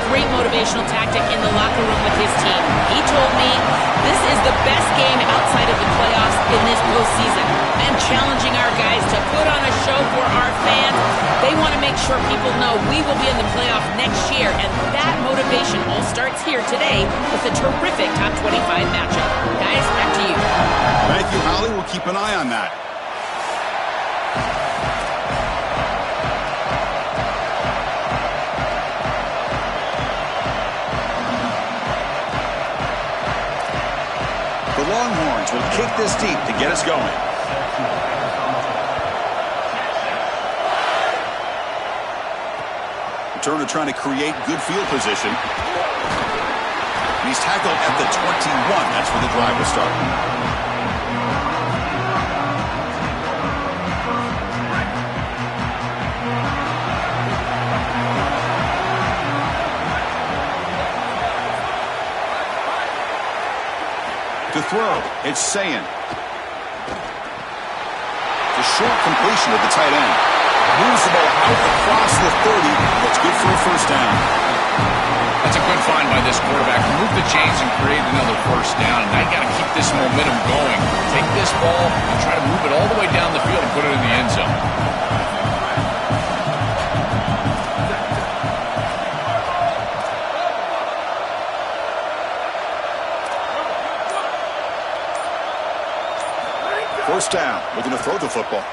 great motivational tactic in the locker room with his team. He told me, this is the best game outside of the playoffs in this postseason. And challenging our guys to put on a show for our fans. They want to make sure people know we will be in the playoff next year. And that motivation all starts here today with a terrific top 25 matchup. Guys, back to you. Thank you, Holly. We'll keep an eye on that. The Longhorns will kick this deep to get us going. Turner trying to create good field position. He's tackled at the 21. That's where the drive will start. To throw, it's Sayin. The short completion of the tight end. Moves the ball out across the 30. That's good for a first down. That's a good find by this quarterback. Move the chains and create another first down. And now you got to keep this momentum going. Take this ball and try to move it all the way down the field and put it in the end zone. First down. Looking to throw the football.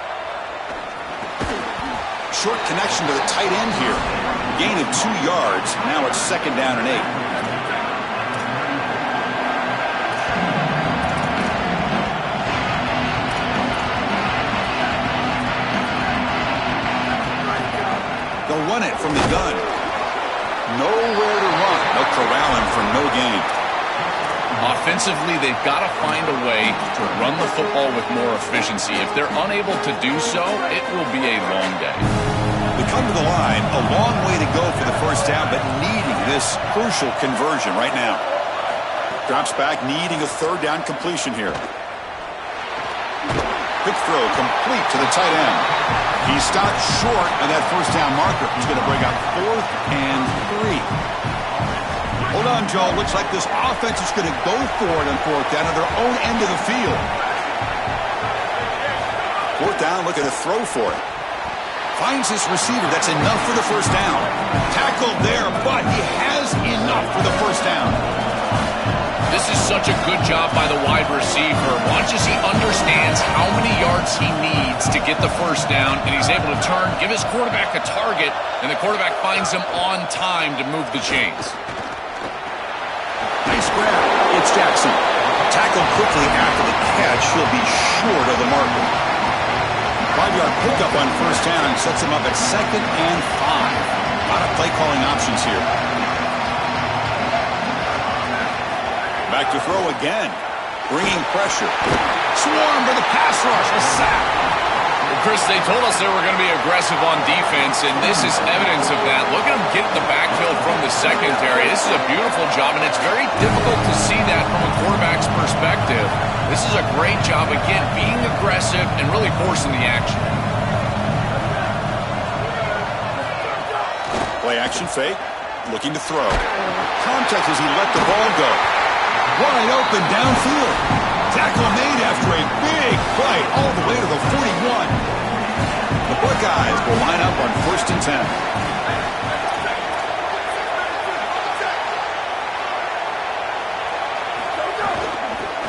Short connection to the tight end here. Gain of 2 yards. Now it's second down and 8. They'll run it from the gun. Nowhere to run. They'll corral him for no gain. Offensively, they've got to find a way to run the football with more efficiency. If they're unable to do so, it will be a long day. They come to the line, a long way to go for the first down, but needing this crucial conversion right now. Drops back, needing a third down completion here. Quick throw, complete to the tight end. He stopped short of that first down marker. He's going to bring up 4th and 3. Hold on, Joe. Looks like this offense is going to go for it on 4th down at their own end of the field. 4th down, looking to throw for it. Finds his receiver. That's enough for the first down. Tackled there, but he has enough for the first down. This is such a good job by the wide receiver. Watch as he understands how many yards he needs to get the first down, and he's able to turn, give his quarterback a target, and the quarterback finds him on time to move the chains. Nice grab. It's Jackson. Tackled quickly after the catch. He'll be short of the marker. 5-yard pickup on first down sets him up at 2nd and 5. A lot of play calling options here. Back to throw again. Bringing pressure. Swarm for the pass rush. A sack. Well, Chris, they told us they were going to be aggressive on defense, and this is evidence of that. Look at them get the backfield from the secondary. This is a beautiful job, and it's very difficult to see that from a quarterback's perspective. This is a great job, again, being aggressive and really forcing the action. Play action fake. Looking to throw. Contact as he let the ball go. Wide open downfield. Tackle made after a big play all the way to the 41. The Buckeyes will line up on 1st and 10.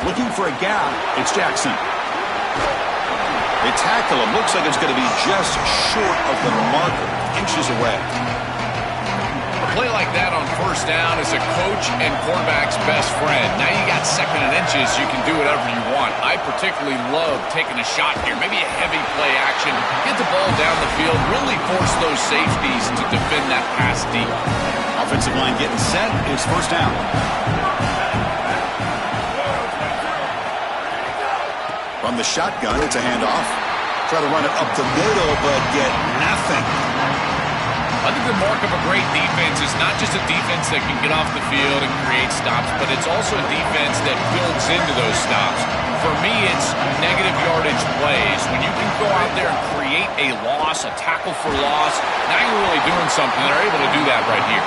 Looking for a gap. It's Jackson. They tackle him. Looks like it's going to be just short of the marker. Inches away. A play like that on first down is a coach and quarterback's best friend. Now you got 2nd and inches, you can do whatever you want. I particularly love taking a shot here, maybe a heavy play action, get the ball down the field, really force those safeties to defend that pass deep. Offensive line getting set. It's first down. From the shotgun, it's a handoff. Try to run it up the middle, but get nothing. I think the mark of a great defense is not just a defense that can get off the field and create stops, but it's also a defense that builds into those stops. For me, it's negative yardage plays. When you can go out there and create a loss, a tackle for loss, now you're really doing something. They're able to do that right here.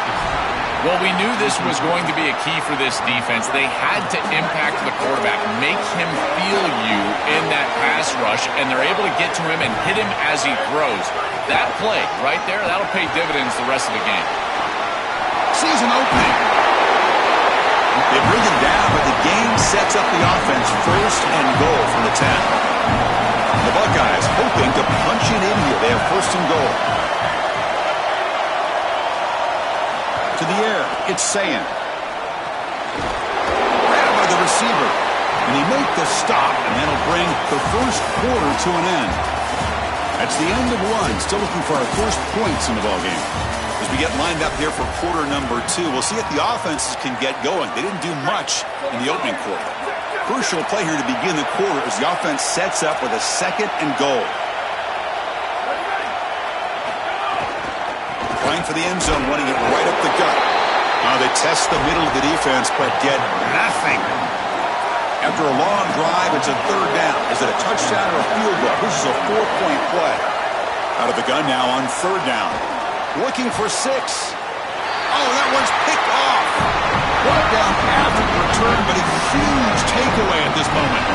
Well, we knew this was going to be a key for this defense. They had to impact the quarterback, make him feel you in that pass rush, and they're able to get to him and hit him as he throws. That play right there, that'll pay dividends the rest of the game. Sees an opening. They bring him down, but the game sets up the offense first and goal from the 10. The Buckeyes hoping to punch it in here. They have first and goal. To the air, it's Sayan. Grabbed by the receiver. And he made the stop, and that'll bring the first quarter to an end. That's the end of one. Still looking for our first points in the ballgame. As we get lined up here for quarter number 2, we'll see if the offenses can get going. They didn't do much in the opening quarter. Crucial play here to begin the quarter as the offense sets up with a second and goal. Trying for the end zone, wanting it right up the gut. Now they test the middle of the defense, but get nothing. After a long drive, it's a third down. Is it a touchdown or a field goal? This is a 4-point play. Out of the gun now on third down. Looking for 6. Oh, that one's picked off. Brought down after the return, but a huge takeaway at this moment.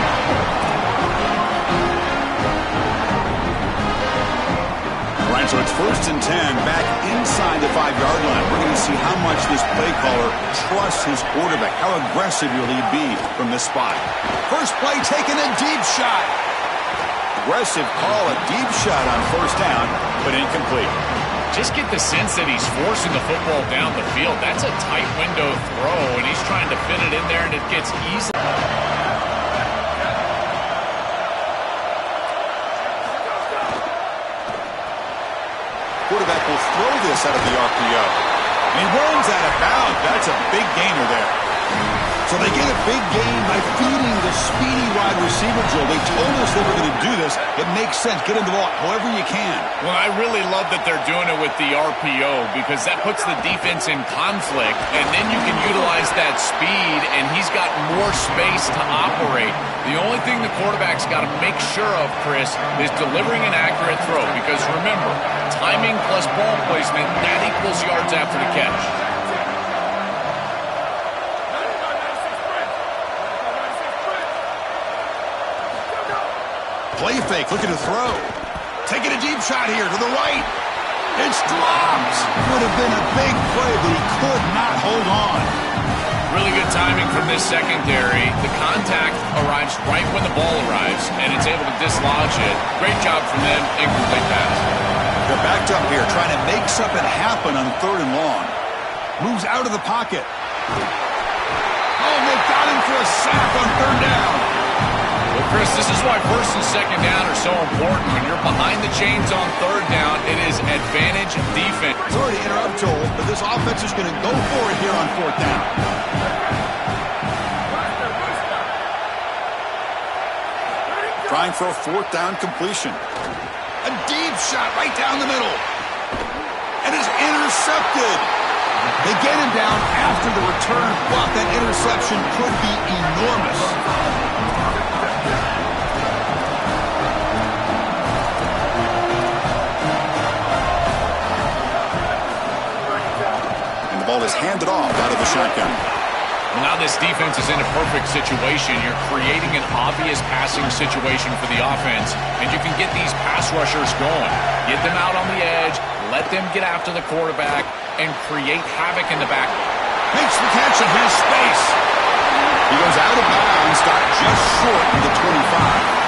All right, so it's first and 10, back inside the 5-yard line. We're going to see how much this play caller trusts his quarterback. How aggressive will he be from this spot? First play, taking a deep shot. Aggressive call, a deep shot on first down, but incomplete. Just get the sense that he's forcing the football down the field. That's a tight window throw, and he's trying to fit it in there, and it gets easy. Quarterback will throw this out of the RPO. And he rolls out of bounds. That's a big gainer there. So they get a big gain by feeding the speedy wide receiver, Joe. They told us they were going to do this. It makes sense. Get him the ball however you can. Well, I really love that they're doing it with the RPO because that puts the defense in conflict, and then you can utilize that speed, and he's got more space to operate. The only thing the quarterback's got to make sure of, Chris, is delivering an accurate throw because, remember, timing plus ball placement, that equals yards after the catch. Play fake, looking to throw. Taking a deep shot here to the right. It's dropped. Would have been a big play, but he could not hold on. Really good timing from this secondary. The contact arrives right when the ball arrives, and it's able to dislodge it. Great job from them. Incomplete pass. They're backed up here, trying to make something happen on third and long. Moves out of the pocket. Oh, they got him for a sack on third down. Well, Chris, this is why first and second down are so important. When you're behind the chains on third down, it is advantage defense. Sorry to interrupt, Joel, but this offense is going to go for it here on fourth down. Trying for a fourth down completion. A deep shot right down the middle. And it's intercepted. They get him down after the return, but that interception could be enormous. And the ball is handed off out of the shotgun. Well, now this defense is in a perfect situation. You're creating an obvious passing situation for the offense, and you can get these pass rushers going. Get them out on the edge, let them get after the quarterback, and create havoc in the back. Makes the catch and has space. He goes out of bounds, got just short of the 25.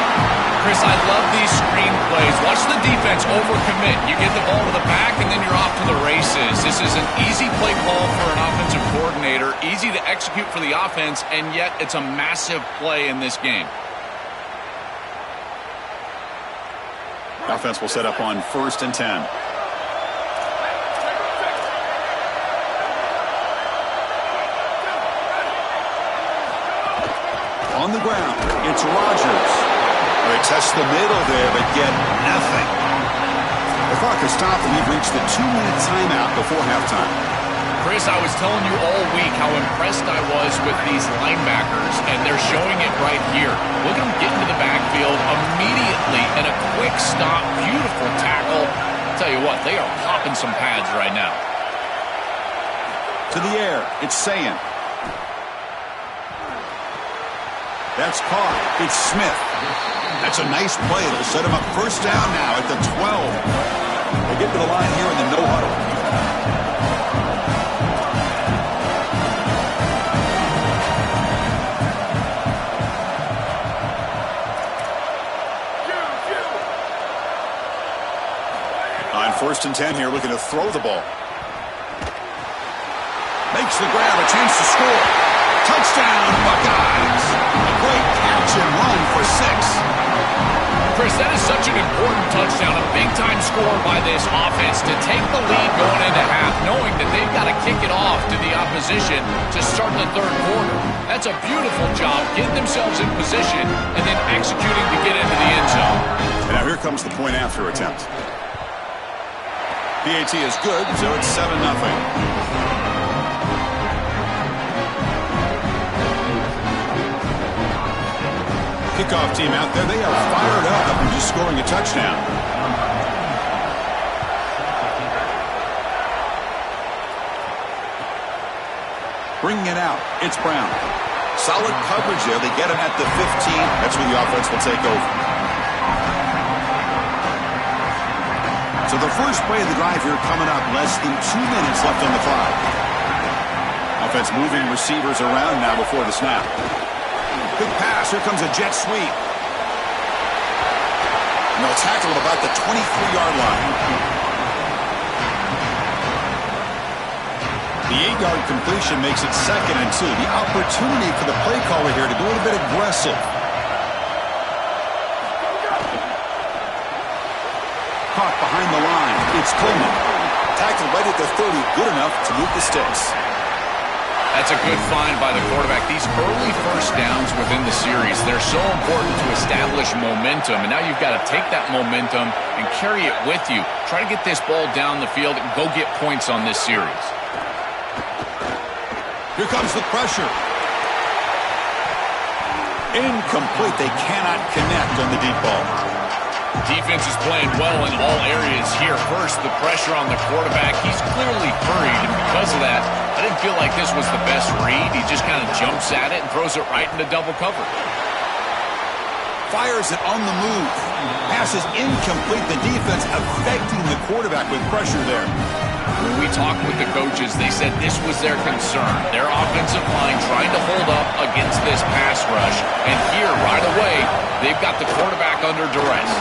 Chris, I love these screen plays. Watch the defense overcommit. You get the ball to the back, and then you're off to the races. This is an easy play call for an offensive coordinator, easy to execute for the offense, and yet it's a massive play in this game. The offense will set up on first and 10. On the ground, it's Rodgers. They test the middle there, but get nothing. The clock is stopped, and we've reached the 2-minute timeout before halftime. Chris, I was telling you all week how impressed I was with these linebackers, and they're showing it right here. Look at them get into the backfield immediately, and a quick stop, beautiful tackle. I'll tell you what, they are popping some pads right now. To the air, it's Sayin. That's caught. It's Smith. That's a nice play. It'll set him up first down now at the 12. They get to the line here in the no huddle. On 1st and 10 here, looking to throw the ball. Makes the grab, a chance to score. Touchdown, Buckeyes. A great catch and run for 6. Chris, that is such an important touchdown, a big-time score by this offense to take the lead going into half, knowing that they've got to kick it off to the opposition to start the 3rd quarter. That's a beautiful job, getting themselves in position and then executing to get into the end zone. And now here comes the point-after attempt. PAT is good, so it's 7-0. Kickoff team out there, they are fired up after just scoring a touchdown. Bringing it out, it's Brown. Solid coverage there. They get him at the 15. That's where the offense will take over. So the first play of the drive here coming up, less than 2 minutes left on the clock. Offense moving receivers around now before the snap. Big pass. Here comes a jet sweep. And they'll tackle him about the 23-yard line. The 8-yard completion makes it 2nd and 2. The opportunity for the play caller here to go a little bit aggressive. Caught behind the line. It's Coleman. Tackled right at the 30. Good enough to move the sticks. That's a good find by the quarterback. These early first downs within the series, they're so important to establish momentum. And now you've got to take that momentum and carry it with you. Try to get this ball down the field and go get points on this series. Here comes the pressure. Incomplete. They cannot connect on the deep ball. Defense is playing well in all areas here. First, the pressure on the quarterback. He's clearly hurried, and because of that, I didn't feel like this was the best read. He just kind of jumps at it and throws it right into double cover. Fires it on the move. Pass is incomplete. The defense affecting the quarterback with pressure there. When we talked with the coaches, they said this was their concern. Their offensive line trying to hold up against this pass rush. And here, right away, they've got the quarterback under duress.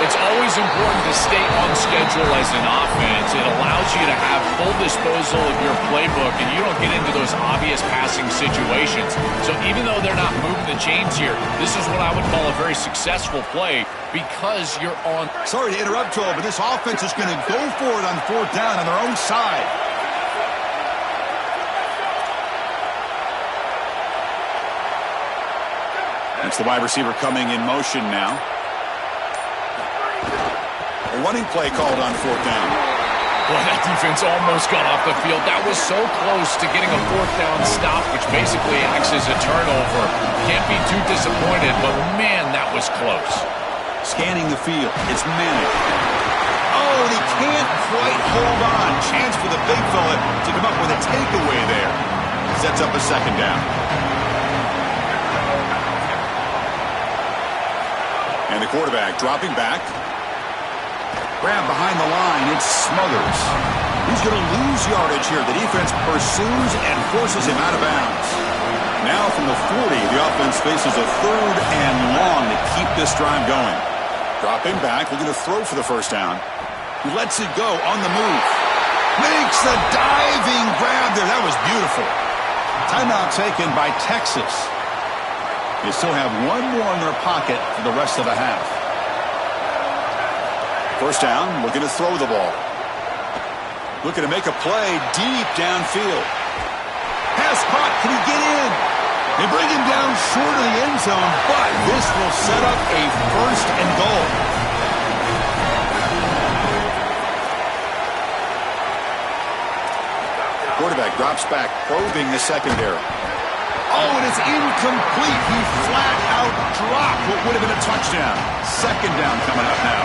It's always important to stay on schedule as an offense. It allows you to have full disposal of your playbook, and you don't get into those obvious passing situations. So even though they're not moving the chains here, this is what I would call a very successful play because you're on. Sorry to interrupt, Joel, but this offense is going to go for it on 4th down on their own side. That's the wide receiver coming in motion now. A running play called on 4th down. Boy, that defense almost got off the field. That was so close to getting a 4th down stop, which basically acts as a turnover. Can't be too disappointed, but man, that was close. Scanning the field. It's Manning. Oh, and he can't quite hold on. Chance for the big fella to come up with a takeaway there. Sets up a 2nd down. And the quarterback dropping back. Grab behind the line. It's Smothers. He's going to lose yardage here. The defense pursues and forces him out of bounds. Now from the 40, the offense faces a 3rd and long to keep this drive going. Dropping back. We're going to throw for the 1st down. He lets it go on the move. Makes a diving grab there. That was beautiful. Timeout taken by Texas. They still have one more in their pocket for the rest of the half. 1st down, looking to throw the ball. Looking to make a play deep downfield. Pass caught. Can he get in? They bring him down short of the end zone, but this will set up a 1st and goal. Quarterback drops back, probing the secondary. Oh, and it's incomplete. He flat out dropped what would have been a touchdown. 2nd down coming up now.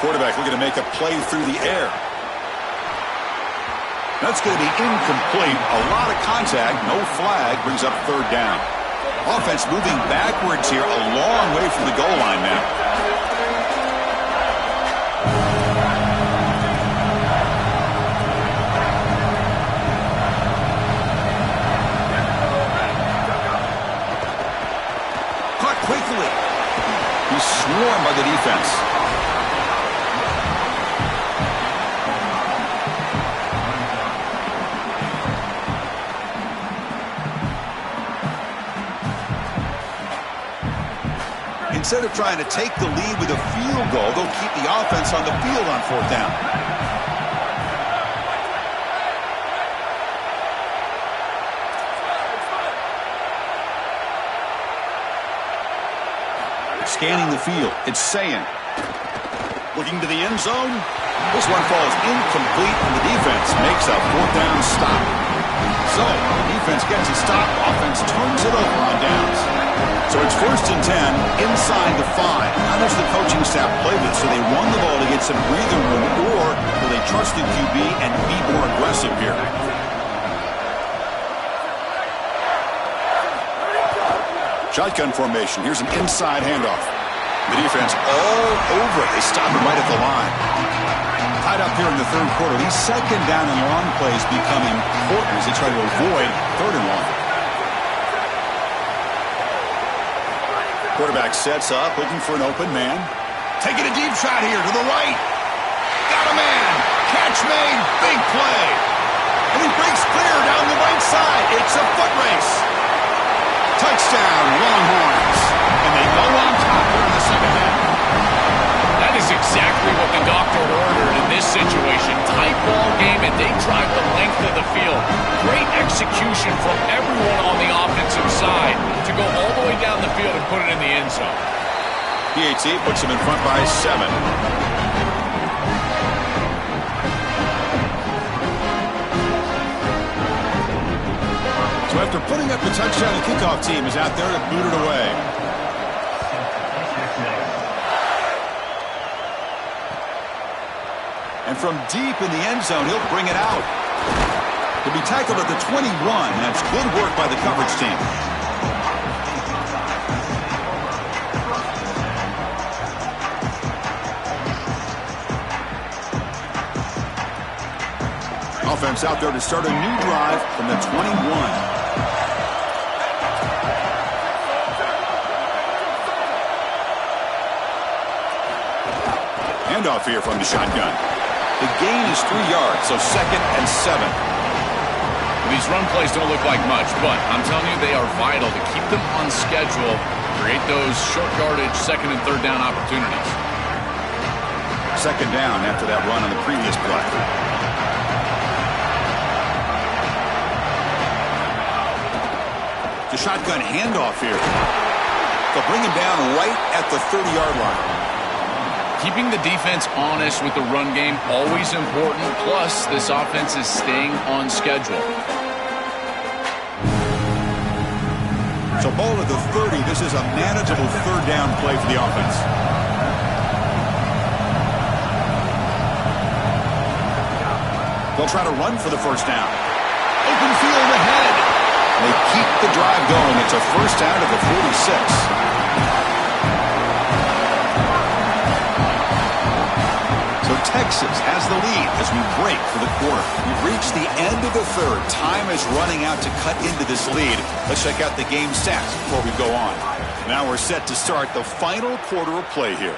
quarterback looking to make a play through the air. That's going to be incomplete. A lot of contact. No flag. Brings up third down. Offense moving backwards here. A long way from the goal line now. Caught quickly. He's swarmed by the defense. Instead of trying to take the lead with a field goal, they'll keep the offense on the field on fourth down. Scanning the field, it's Sayin. Looking to the end zone. This one falls incomplete, and the defense makes a fourth down stop. So, the defense gets a stop. Offense turns it over on downs. So it's 1st and 10 inside the 5. How does the coaching staff play this? So they run the ball to get some breathing room, or will they trust the QB and be more aggressive here? Shotgun formation. Here's an inside handoff. The defense all over it. They stop it right at the line. Tied up here in the third quarter. These second down and long plays become important as they try to avoid third and long. Quarterback sets up, looking for an open man. Taking a deep shot here to the right. Got a man. Catch made. Big play. And he breaks clear down the right side. It's a foot race. Touchdown, Longhorns. And they go on top here in the second half. That is exactly what the doctor ordered in this situation. Tight ball game, and they drive the length of the field. Great execution from everyone on the offensive side to go all the way down the field and put it in the end zone. PAT puts them in front by 7. So after putting up the touchdown, the kickoff team is out there to boot it away. And from deep in the end zone, he'll bring it out. He'll be tackled at the 21. That's good work by the coverage team. Offense out there to start a new drive from the 21. Handoff here from the shotgun. The gain is 3 yards, so 2nd and 7. These run plays don't look like much, but I'm telling you, they are vital to keep them on schedule, create those short yardage 2nd and 3rd down opportunities. 2nd down after that run on the previous play. The shotgun handoff here. They'll bring him down right at the 30-yard line. Keeping the defense honest with the run game, always important. Plus, this offense is staying on schedule. So ball at the 30. This is a manageable 3rd down play for the offense. They'll try to run for the 1st down. Open field ahead. They keep the drive going. It's a 1st down at the 46. So Texas has the lead as we break for the quarter. We've reached the end of the 3rd. Time is running out to cut into this lead. Let's check out the game stats before we go on. Now we're set to start the final quarter of play here.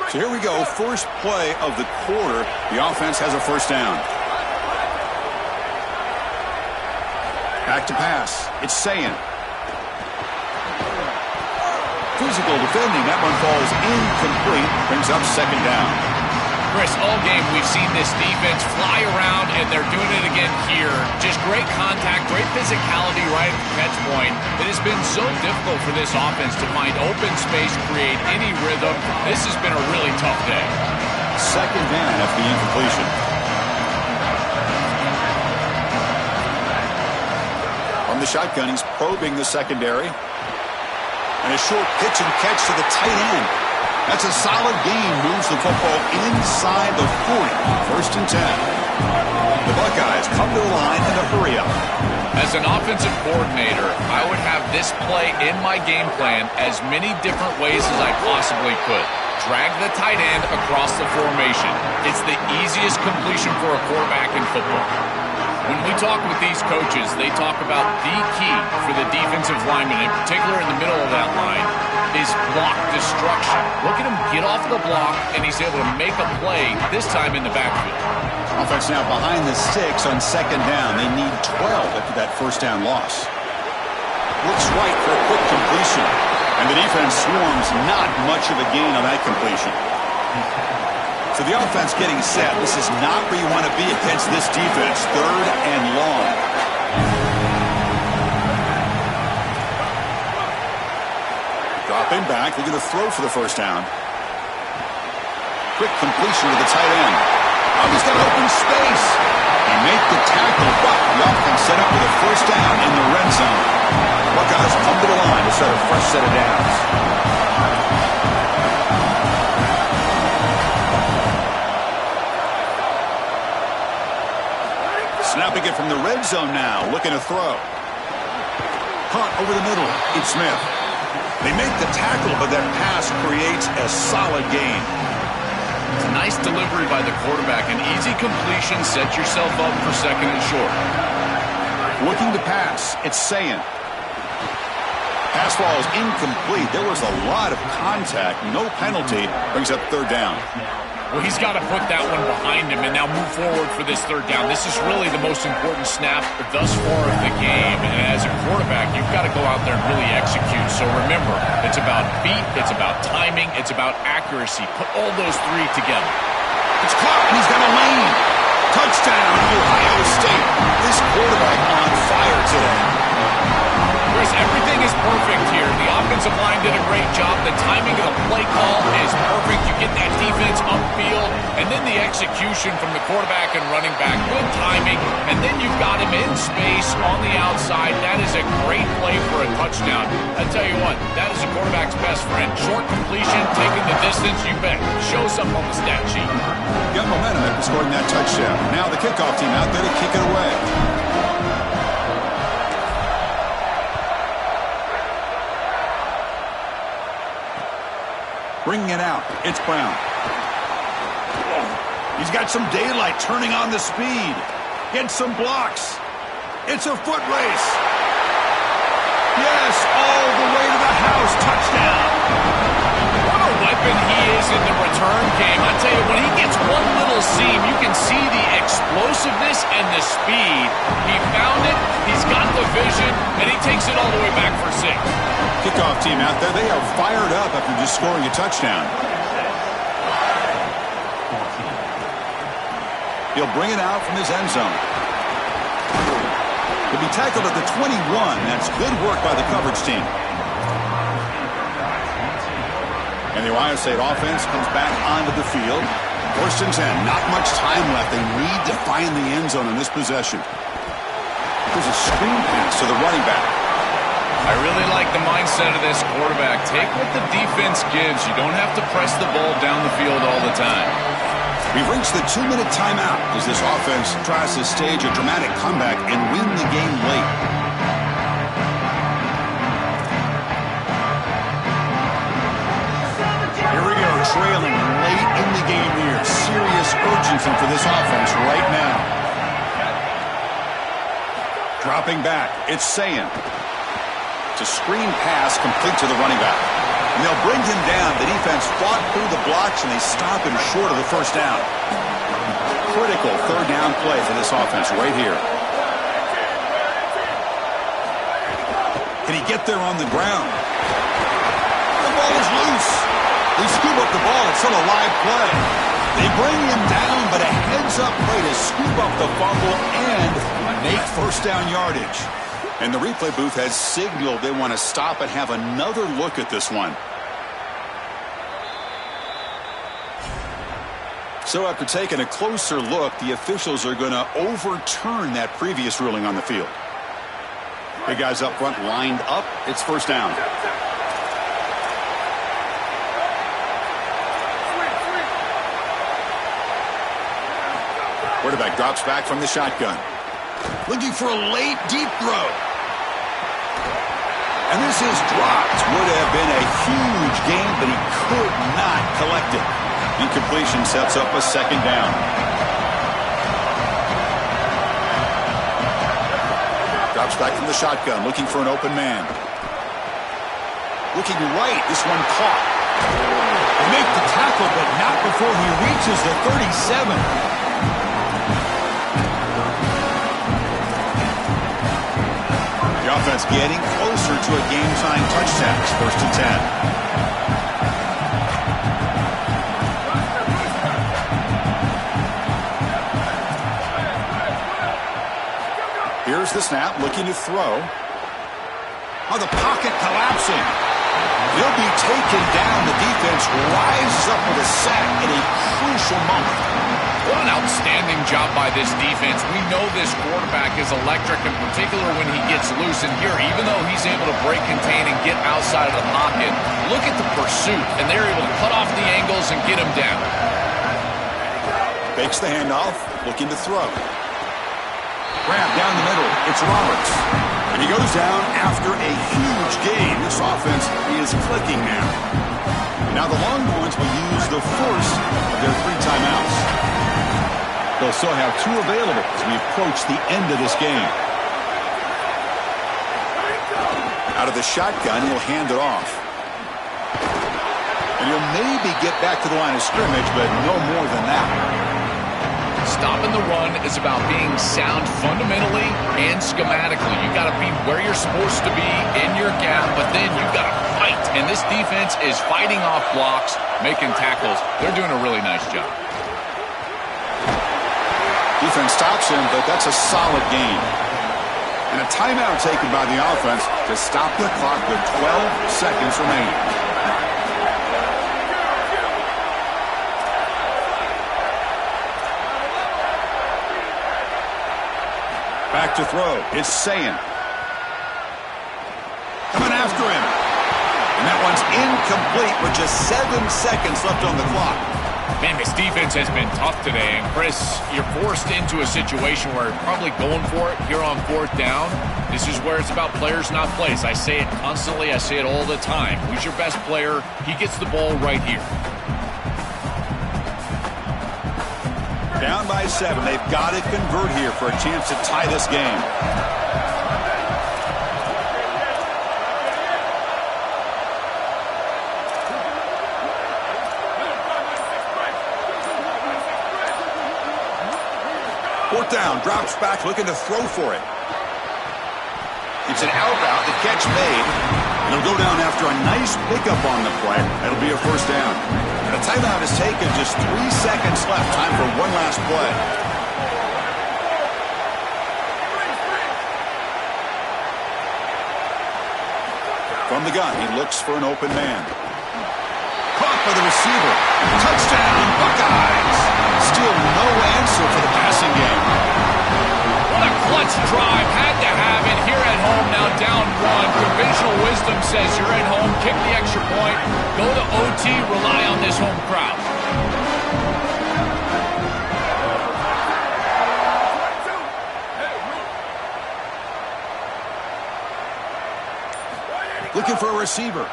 So here we go. First play of the quarter. The offense has a 1st down. Back to pass. It's Sayin. Physical defending. That one falls incomplete. Brings up 2nd down. Chris, all game we've seen this defense fly around, and they're doing it again here. Just great contact, great physicality right at the catch point. It has been so difficult for this offense to find open space, create any rhythm. This has been a really tough day. 2nd down after the incompletion. From the shotgun, he's probing the secondary. And a short pitch and catch to the tight end. That's a solid gain. Moves the football inside the 40. First and 10. The Buckeyes come to the line in a hurry up. As an offensive coordinator, I would have this play in my game plan as many different ways as I possibly could. Drag the tight end across the formation. It's the easiest completion for a quarterback in football. When we talk with these coaches, they talk about the key for the defensive lineman, in particular in the middle of that line, is block destruction. Look at him get off the block, and he's able to make a play, this time in the backfield. Offense now behind the 6 on second down. They need 12 after that first down loss. Looks right for a quick completion. And the defense swarms, not much of a gain on that completion. So the offense getting set. This is not where you want to be against this defense. Third and long. Dropping back, looking to throw for the first down. Quick completion to the tight end. Oh, he's got open space. He made the tackle, but the offense set up with a first down in the red zone. Buckeyes come to the line to set a fresh set of downs. Snapping it from the red zone now, looking to throw. Hunt over the middle. It's Smith. They make the tackle, but that pass creates a solid gain. It's a nice delivery by the quarterback. An easy completion. Set yourself up for second and short. Looking to pass. It's Sayin. Pass ball is incomplete. There was a lot of contact. No penalty. Brings up third down. Well, he's got to put that one behind him and now move forward for this third down. This is really the most important snap thus far of the game. And as a quarterback, you've got to go out there and really execute. So remember, it's about feet, it's about timing, it's about accuracy. Put all those three together. It's caught, and he's got a lane. Touchdown, Ohio State. This quarterback on fire today. Chris, everything is perfect here. The offensive line did a great job. The timing of the play call is perfect. You get that defense upfield, and then the execution from the quarterback and running back. Good timing, and then you've got him in space on the outside. That is a great play for a touchdown. I tell you what, that is a quarterback's best friend. Short completion, taking the distance, you bet. Shows up on the stat sheet. Got momentum after scoring that touchdown. Now the kickoff team out there to kick it away. Bringing it out. It's Brown. He's got some daylight, turning on the speed. Gets some blocks. It's a foot race. Yes, all the way to the house. Touchdown. What a weapon he is in the return game. I tell you, when he gets one little seam, you can see the explosiveness and the speed. He found it, he's got the vision, and he takes it all the way back for 6. Kickoff team out there, they are fired up after just scoring a touchdown. He'll bring it out from his end zone. He'll be tackled at the 21. That's good work by the coverage team. And the Ohio State offense comes back onto the field. First and 10. Not much time left. They need to find the end zone in this possession. There's a screen pass to the running back. I really like the mindset of this quarterback. Take what the defense gives. You don't have to press the ball down the field all the time. We've reached the 2-minute timeout as this offense tries to stage a dramatic comeback and win the game late. Here we go, trailing late in the game here. Serious urgency for this offense right now. Dropping back, it's Sayin. It's a screen pass complete to the running back. And they'll bring him down. The defense fought through the blocks, and they stop him short of the first down. Critical third down play for this offense right here. Can he get there on the ground? The ball is loose. They scoop up the ball. It's still a live play. They bring him down, but a heads-up play to scoop up the fumble and make first down yardage. And the replay booth has signaled they want to stop and have another look at this one. So after taking a closer look, the officials are going to overturn that previous ruling on the field. Big guys up front lined up. It's first down. Quarterback drops back from the shotgun. Looking for a late, deep throw. And this is dropped. Would have been a huge gain, but he could not collect it. Incompletion sets up a second down. Drops back from the shotgun, looking for an open man. Looking right, this one caught. They make the tackle, but not before he reaches the 37. The offense getting closer to a game-time touchdown. It's 1st and 10. Here's the snap, looking to throw. Oh, the pocket collapsing. He'll be taken down. The defense rises up with a sack in a crucial moment. What an outstanding job by this defense. We know this quarterback is electric, in particular when he gets loose. And here, even though he's able to break, contain, and get outside of the pocket, look at the pursuit. And they're able to cut off the angles and get him down. Fakes the handoff, looking to throw. Grab down the middle. It's Roberts. And he goes down after a huge gain. This offense is clicking now. Now the Longhorns will use the first of their 3 timeouts. They'll still have 2 available as we approach the end of this game. Out of the shotgun, he'll hand it off. And he'll maybe get back to the line of scrimmage, but no more than that. Stopping the run is about being sound fundamentally and schematically. You got to be where you're supposed to be in your gap, but then you got to fight. And this defense is fighting off blocks, making tackles. They're doing a really nice job. Defense stops him, but that's a solid gain. And a timeout taken by the offense to stop the clock with 12 seconds remaining. Back to throw. It's Sayin. Coming after him. And that one's incomplete with just 7 seconds left on the clock. Man, this defense has been tough today. And, Chris, you're forced into a situation where you're probably going for it here on 4th down. This is where it's about players, not plays. I say it constantly. I say it all the time. Who's your best player? He gets the ball right here. Down by 7. They've got to convert here for a chance to tie this game. Fourth down. Drops back, looking to throw for it. It's an out route. The catch made. It'll go down after a nice pickup on the play. That'll be a 1st down. And a timeout is taken. Just 3 seconds left. Time for one last play. From the gun, he looks for an open man. Caught by the receiver. Touchdown, Buckeyes. Still no answer for the passing game. What a clutch drive. Had to have it here at home. Now down 1. Conventional wisdom says you're at home. Kick the extra point. Go to OT. Rely on this home crowd. Looking for a receiver.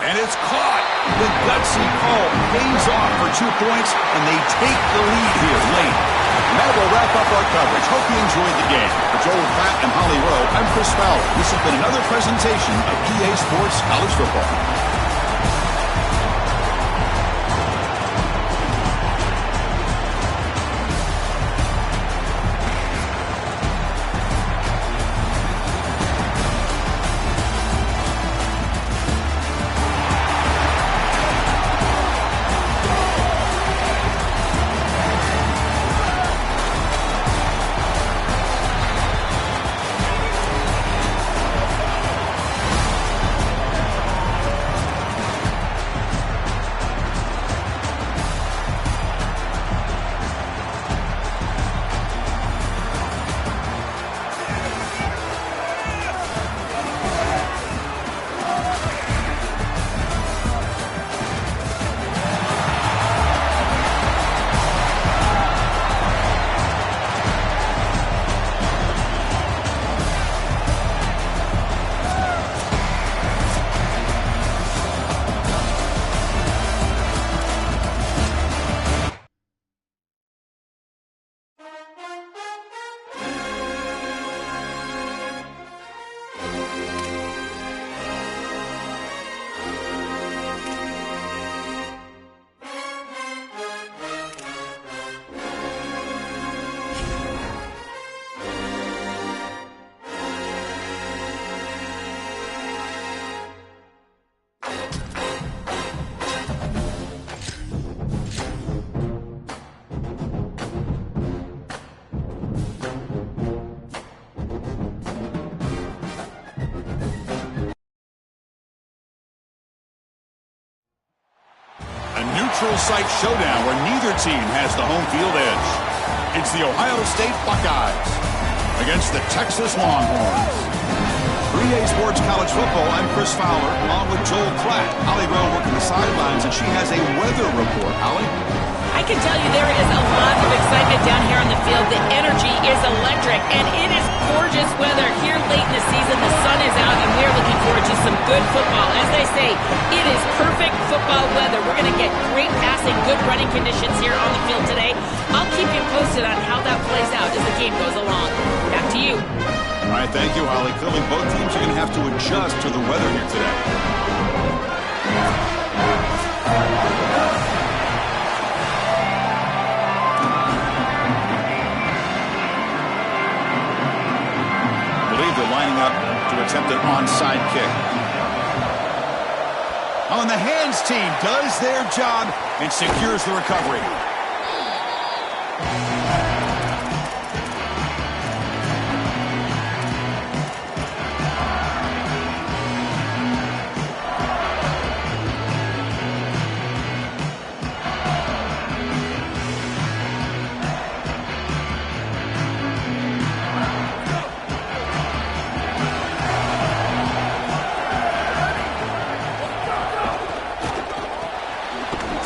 And it's caught. The gutsy call pays off for 2 points, and they take the lead here late. And that will wrap up our coverage. Hope you enjoyed the game. For Joel Pratt and Holly Rowe, I'm Chris Fowler. This has been another presentation of EA Sports College Football. neutral site showdown where neither team has the home field edge. It's the Ohio State Buckeyes against the Texas Longhorns. 3A Sports College Football, I'm Chris Fowler, along with Joel Klatt. Holly Rowe working the sidelines, and she has a weather report. Holly? I can tell you there is a lot of excitement down here on the field. The energy is electric, and it is gorgeous weather here late in the season. The sun is out, and we are looking forward to some good football. As they say, it is perfect football weather. We're going to get great passing, good running conditions here on the field today. I'll keep you posted on how that plays out as the game goes along. Back to you. All right, thank you, Holly. Clearly, both teams are going to have to adjust to the weather here today. Lining up to attempt an onside kick. Oh, and the hands team does their job and secures the recovery.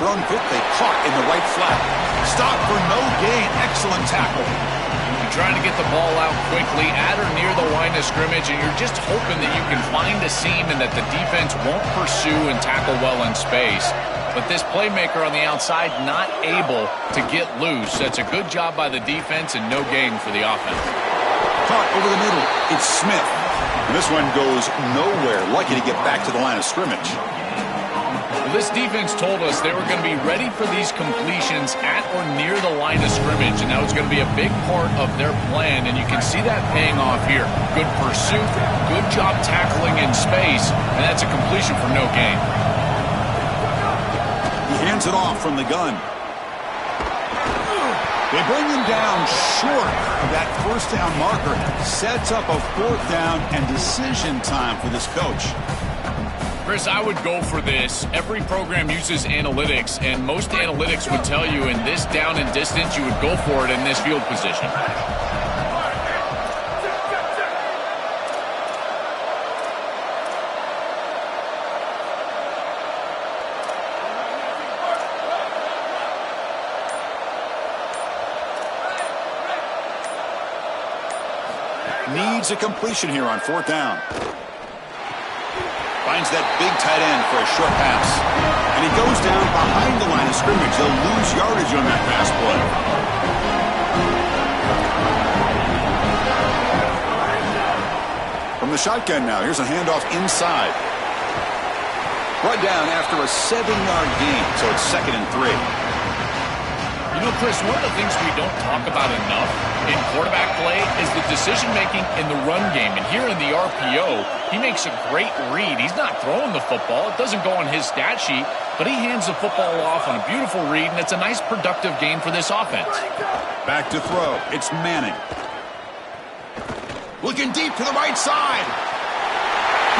Thrown quickly, caught in the right flat. Stop for no gain. Excellent tackle. You're trying to get the ball out quickly at or near the line of scrimmage, and you're just hoping that you can find a seam and that the defense won't pursue and tackle well in space. But this playmaker on the outside not able to get loose. That's a good job by the defense and no gain for the offense. Caught over the middle. It's Smith. And this one goes nowhere. Lucky to get back to the line of scrimmage. This defense told us they were going to be ready for these completions at or near the line of scrimmage, and that was going to be a big part of their plan, and you can see that paying off here. Good pursuit, good job tackling in space, and that's a completion for no gain. He hands it off from the gun. They bring him down short of that first down marker. Sets up a fourth down and decision time for this coach. Chris, I would go for this. Every program uses analytics, and most analytics would tell you in this down and distance, you would go for it in this field position. Needs a completion here on fourth down. Finds that big tight end for a short pass. And he goes down behind the line of scrimmage. They'll lose yardage on that pass play. From the shotgun now, here's a handoff inside. Brought down after a 7-yard gain, so it's 2nd and 3. You know, Chris, one of the things we don't talk about enough in quarterback play is the decision-making in the run game. And here in the RPO, he makes a great read. He's not throwing the football. It doesn't go on his stat sheet, but he hands the football off on a beautiful read, and it's a nice productive gain for this offense. Back to throw. It's Manning. Looking deep to the right side.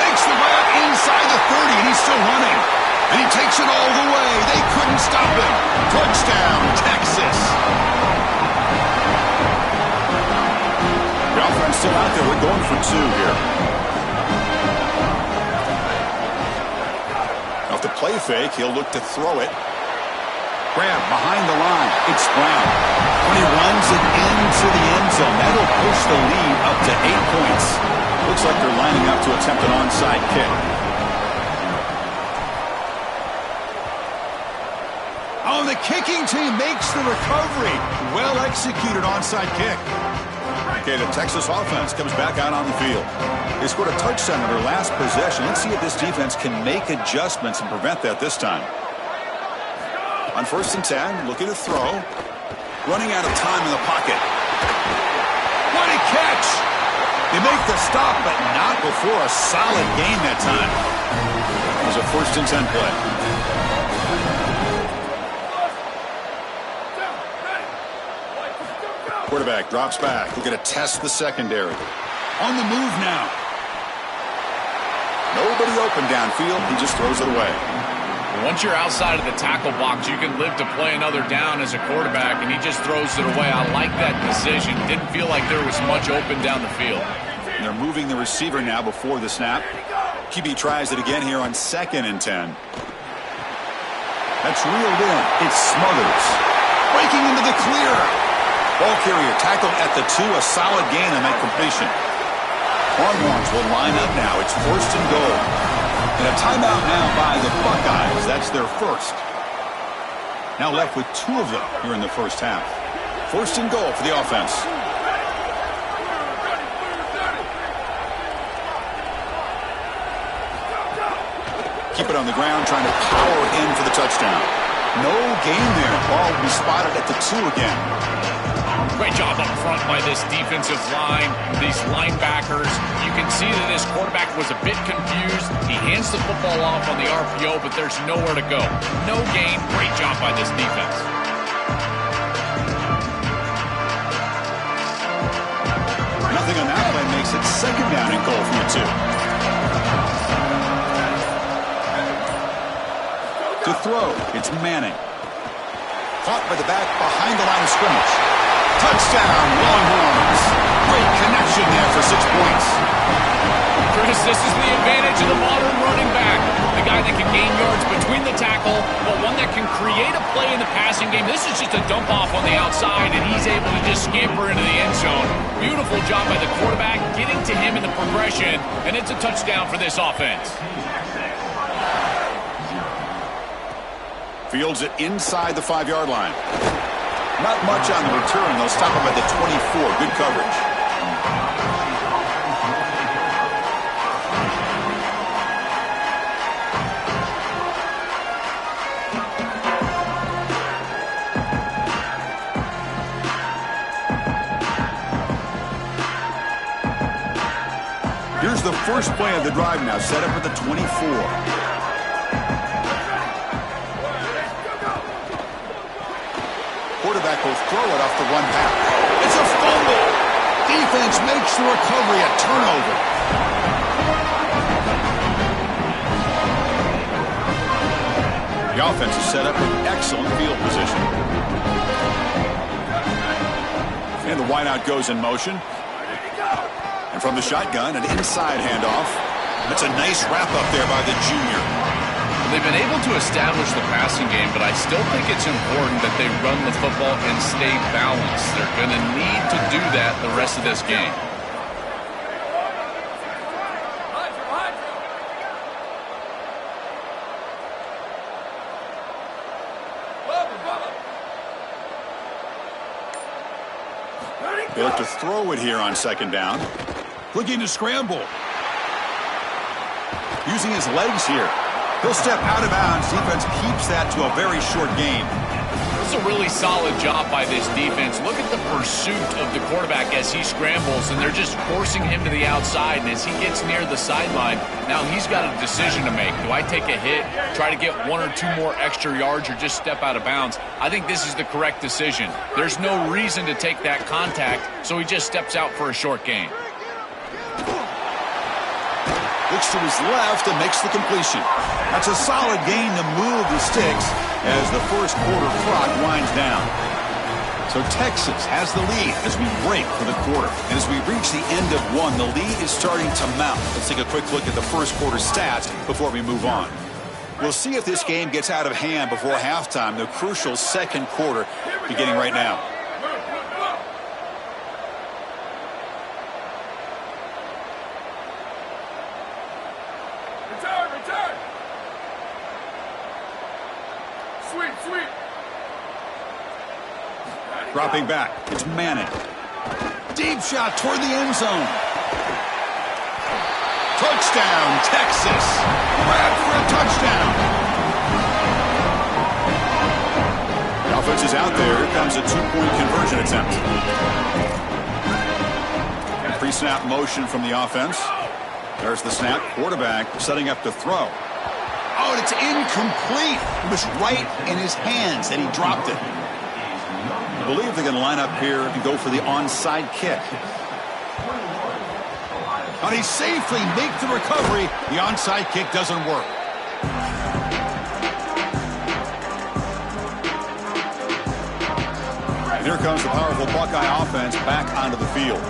Makes the way up inside the 30, and he's still running. And he takes it all the way. They couldn't stop him. Touchdown, Texas. The offense still out there. We're going for 2 here. Off the play fake, he'll look to throw it. Grab behind the line. It's Brown. When he runs it into the end zone, that'll push the lead up to 8 points. Looks like they're lining up to attempt an onside kick. Oh, the kicking team makes the recovery. Well executed onside kick. Okay, the Texas offense comes back out on the field. They scored a touchdown on their last possession. Let's see if this defense can make adjustments and prevent that this time. On 1st and 10, looking to throw. Running out of time in the pocket. What a catch! They make the stop, but not before a solid gain that time. It was a 1st and 10 play. Quarterback drops back. We're going to test the secondary. On the move now. Nobody open downfield. He just throws it away. Once you're outside of the tackle box, you can live to play another down as a quarterback, and he just throws it away. I like that decision. Didn't feel like there was much open down the field. And they're moving the receiver now before the snap. QB tries it again here on 2nd and 10. That's reeled in. It Smothers. Breaking into the clear. Ball carrier tackled at the 2. A solid gain on that completion. Longhorns will line up now. It's 1st and goal. And a timeout now by the Buckeyes. That's their first. Now left with 2 of them here in the first half. 1st and goal for the offense. Keep it on the ground, trying to power in for the touchdown. No gain there. Ball will be spotted at the 2 again. Great job up front by this defensive line, these linebackers. You can see that this quarterback was a bit confused. He hands the football off on the RPO, but there's nowhere to go. No gain. Great job by this defense. Nothing on that play makes it 2nd down and goal from the 2. To throw, it's Manning. Caught by the back behind the line of scrimmage. Touchdown, Longhorns. Great connection there for 6 points. Chris, this is the advantage of the modern running back. The guy that can gain yards between the tackle, but one that can create a play in the passing game. This is just a dump off on the outside, and he's able to just scamper into the end zone. Beautiful job by the quarterback, getting to him in the progression, and it's a touchdown for this offense. Fields it inside the 5-yard line. Not much on the return. They'll stop him at the 24. Good coverage. Here's the first play of the drive now, set up at the 24. Quarterback will throw it off the one pass. It's a fumble. Defense makes the recovery a turnover. The offense is set up with excellent field position. And the wideout goes in motion. And from the shotgun, an inside handoff. That's a nice wrap-up there by the junior. They've been able to establish the passing game, but I still think it's important that they run the football and stay balanced. They're going to need to do that the rest of this game. They look to throw it here on 2nd down. Looking to scramble. Using his legs here. He'll step out of bounds. Defense keeps that to a very short gain. This is a really solid job by this defense. Look at the pursuit of the quarterback as he scrambles, and they're just forcing him to the outside. And as he gets near the sideline, now he's got a decision to make. Do I take a hit, try to get 1 or 2 more extra yards, or just step out of bounds? I think this is the correct decision. There's no reason to take that contact, so he just steps out for a short gain. Looks to his left and makes the completion. That's a solid gain to move the sticks as the first quarter clock winds down. So Texas has the lead as we break for the quarter. And as we reach the end of 1, the lead is starting to mount. Let's take a quick look at the first quarter stats before we move on. We'll see if this game gets out of hand before halftime, the crucial 2nd quarter beginning right now. Dropping back, it's Manning. Deep shot toward the end zone. Touchdown, Texas. Grab for a touchdown. The offense is out there. Here comes a 2-point conversion attempt. Pre-snap motion from the offense. There's the snap. Quarterback setting up to throw. Oh, and it's incomplete. It was right in his hands, and he dropped it. I believe they're going to line up here and go for the onside kick. And he safely makes the recovery. The onside kick doesn't work. And here comes the powerful Buckeye offense back onto the field.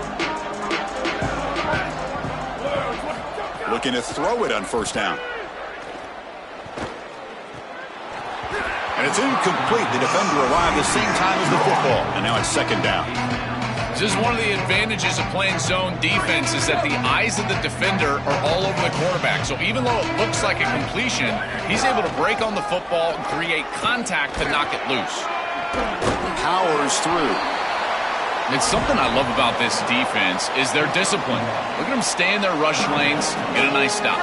Looking to throw it on first down. And it's incomplete. The defender arrived the same time as the football. And now it's second down. This is one of the advantages of playing zone defense is that the eyes of the defender are all over the quarterback. So even though it looks like a completion, he's able to break on the football and create contact to knock it loose. Powers through. It's something I love about this defense is their discipline. Look at them stay in their rush lanes, get a nice stop.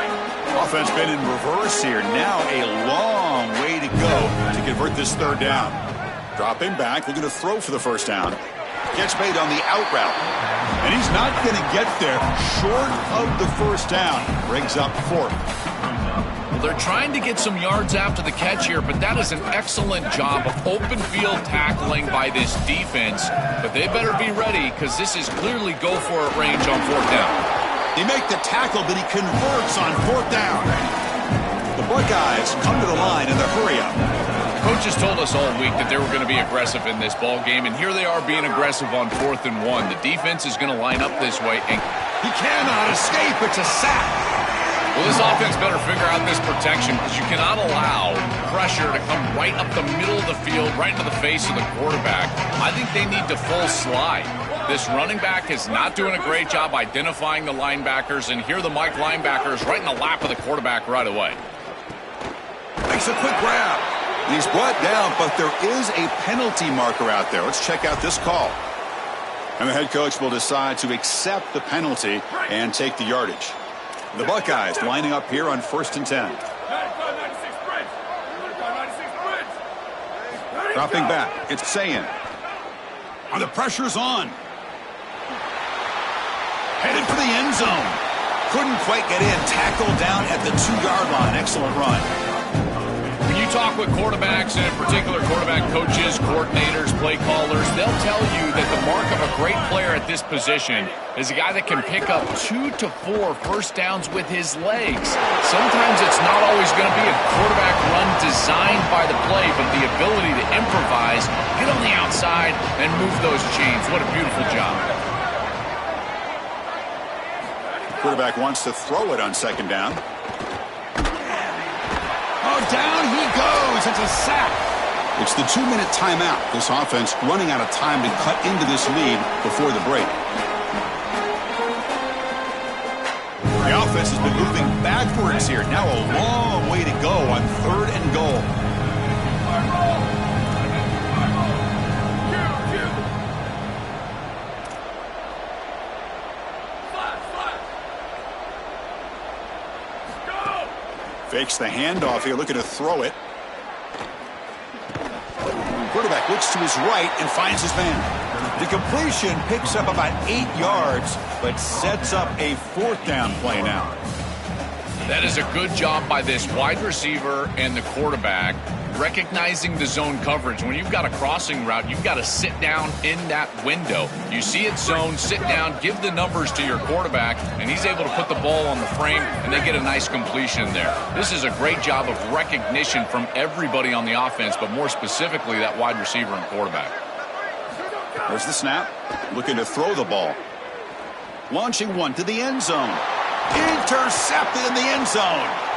Offense been in reverse here. Now a long way to go to convert this third down. Dropping back, looking to throw for the first down. Catch made on the out route. And he's not going to get there short of the first down. Brings up fourth. Well, they're trying to get some yards after the catch here, but that is an excellent job of open field tackling by this defense. But they better be ready because this is clearly go-for-it range on fourth down. They make the tackle, but he converts on fourth down. The Buckeyes come to the line in the hurry-up. Coaches told us all week that they were going to be aggressive in this ball game, and here they are being aggressive on 4th and 1. The defense is going to line up this way, and he cannot escape. It's a sack. Well, this offense better figure out this protection because you cannot allow pressure to come right up the middle of the field, right into the face of the quarterback. I think they need to full slide. This running back is not doing a great job identifying the linebackers, and here the Mike linebackers right in the lap of the quarterback right away. Makes a quick grab. He's brought down, but there is a penalty marker out there. Let's check out this call. And the head coach will decide to accept the penalty and take the yardage. The Buckeyes lining up here on 1st and 10. Dropping back. It's Sayin. And the pressure's on. Headed for the end zone. Couldn't quite get in. Tackled down at the 2-yard line. Excellent run. When you talk with quarterbacks, and in particular quarterback coaches, coordinators, play callers, they'll tell you that the mark of a great player at this position is a guy that can pick up 2 to 4 first downs with his legs. Sometimes it's not always going to be a quarterback run designed by the play, but the ability to improvise, get on the outside, and move those chains. What a beautiful job. Quarterback wants to throw it on second down. Oh, down he goes. It's a sack. It's the 2-minute timeout. This offense running out of time to cut into this lead before the break. The offense has been moving backwards here. Now a long way to go on 3rd and goal. Fakes the handoff here, looking to throw it. Quarterback looks to his right and finds his man. The completion picks up about 8 yards, but sets up a 4th down play now. That is a good job by this wide receiver and the quarterback recognizing the zone coverage. When you've got a crossing route, you've got to sit down in that window. You see it zone, sit down, give the numbers to your quarterback, and he's able to put the ball on the frame, and they get a nice completion there. This is a great job of recognition from everybody on the offense, but more specifically that wide receiver and quarterback. There's the snap. Looking to throw the ball. Launching one to the end zone. Intercepted in the end zone.